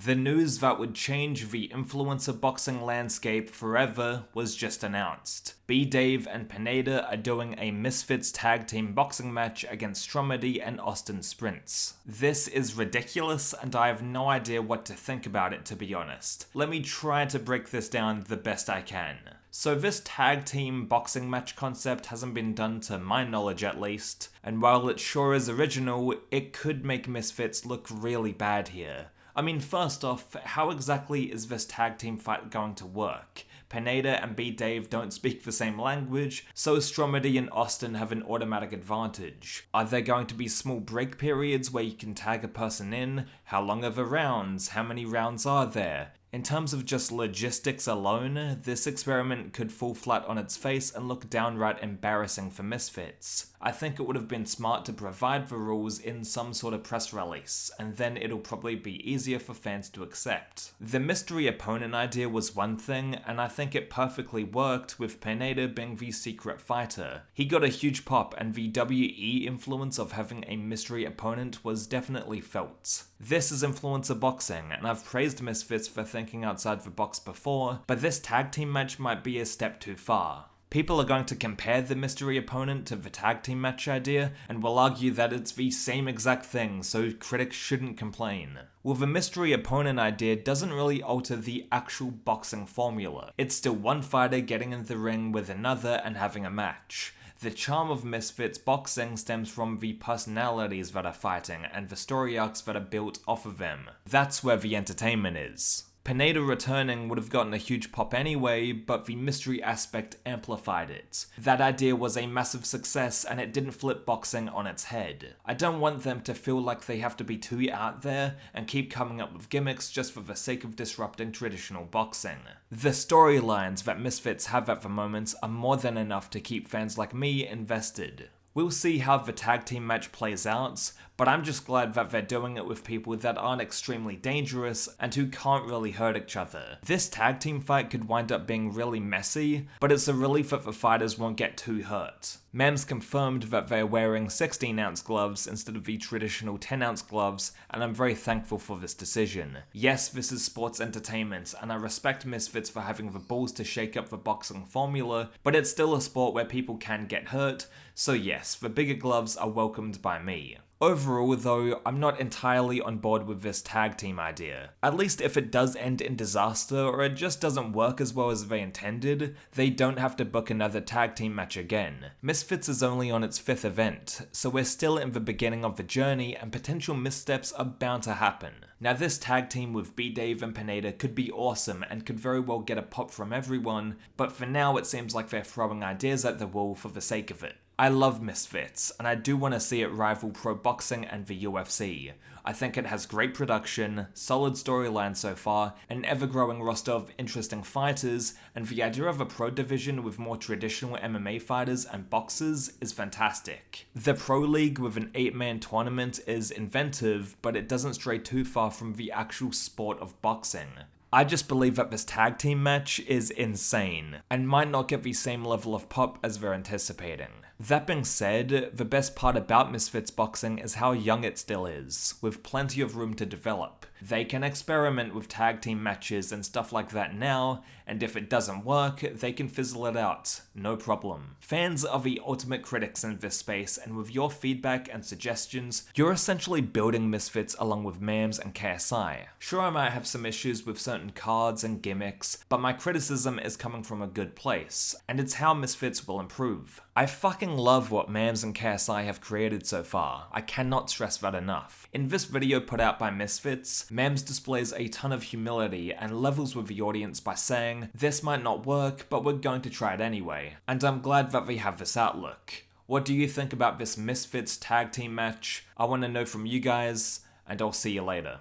The news that would change the influencer boxing landscape forever was just announced. BDave and Pineda are doing a Misfits tag team boxing match against Stromedy and Austin Sprinz. This is ridiculous and I have no idea what to think about it, to be honest. Let me try to break this down the best I can. So this tag team boxing match concept hasn't been done to my knowledge at least, and while it sure is original, it could make Misfits look really bad here. I mean, first off, how exactly is this tag team fight going to work? Pineda and BDave don't speak the same language, so Stromedy and Austin have an automatic advantage. Are there going to be small break periods where you can tag a person in? How long are the rounds? How many rounds are there? In terms of just logistics alone, this experiment could fall flat on its face and look downright embarrassing for Misfits. I think it would have been smart to provide the rules in some sort of press release, and then it'll probably be easier for fans to accept. The mystery opponent idea was one thing, and I think it perfectly worked with Pineda being the secret fighter. He got a huge pop, and the WE influence of having a mystery opponent was definitely felt. This is influencer boxing, and I've praised Misfits for thinking outside the box before, but this tag team match might be a step too far. People are going to compare the mystery opponent to the tag team match idea, and will argue that it's the same exact thing, so critics shouldn't complain. Well, the mystery opponent idea doesn't really alter the actual boxing formula. It's still one fighter getting in the ring with another and having a match. The charm of Misfits boxing stems from the personalities that are fighting and the story arcs that are built off of them. That's where the entertainment is. Pineda returning would have gotten a huge pop anyway, but the mystery aspect amplified it. That idea was a massive success and it didn't flip boxing on its head. I don't want them to feel like they have to be too out there and keep coming up with gimmicks just for the sake of disrupting traditional boxing. The storylines that Misfits have at the moment are more than enough to keep fans like me invested. We'll see how the tag team match plays out, but I'm just glad that they're doing it with people that aren't extremely dangerous and who can't really hurt each other. This tag team fight could wind up being really messy, but it's a relief that the fighters won't get too hurt. Mems confirmed that they're wearing 16-ounce gloves instead of the traditional 10-ounce gloves, and I'm very thankful for this decision. Yes, this is sports entertainment, and I respect Misfits for having the balls to shake up the boxing formula, but it's still a sport where people can get hurt, so yes, the bigger gloves are welcomed by me. Overall though, I'm not entirely on board with this tag team idea. At least if it does end in disaster or it just doesn't work as well as they intended, they don't have to book another tag team match again. Misfits is only on its 5th event, so we're still in the beginning of the journey and potential missteps are bound to happen. Now this tag team with BDave and Pineda could be awesome and could very well get a pop from everyone, but for now it seems like they're throwing ideas at the wall for the sake of it. I love Misfits, and I do want to see it rival pro boxing and the UFC. I think it has great production, solid storyline so far, an ever-growing roster of interesting fighters, and the idea of a pro division with more traditional MMA fighters and boxers is fantastic. The Pro League with an 8-man tournament is inventive, but it doesn't stray too far from the actual sport of boxing. I just believe that this tag team match is insane, and might not get the same level of pop as they're anticipating. That being said, the best part about Misfits boxing is how young it still is, with plenty of room to develop. They can experiment with tag team matches and stuff like that now, and if it doesn't work, they can fizzle it out, no problem. Fans are the ultimate critics in this space, and with your feedback and suggestions, you're essentially building Misfits along with MAMS and KSI. Sure, I might have some issues with certain cards and gimmicks, but my criticism is coming from a good place, and it's how Misfits will improve. I fucking love what MAMS and KSI have created so far. I cannot stress that enough. In this video put out by Misfits, MAMS displays a ton of humility and levels with the audience by saying, "This might not work, but we're going to try it anyway." And I'm glad that they have this outlook. What do you think about this Misfits tag team match? I want to know from you guys, and I'll see you later.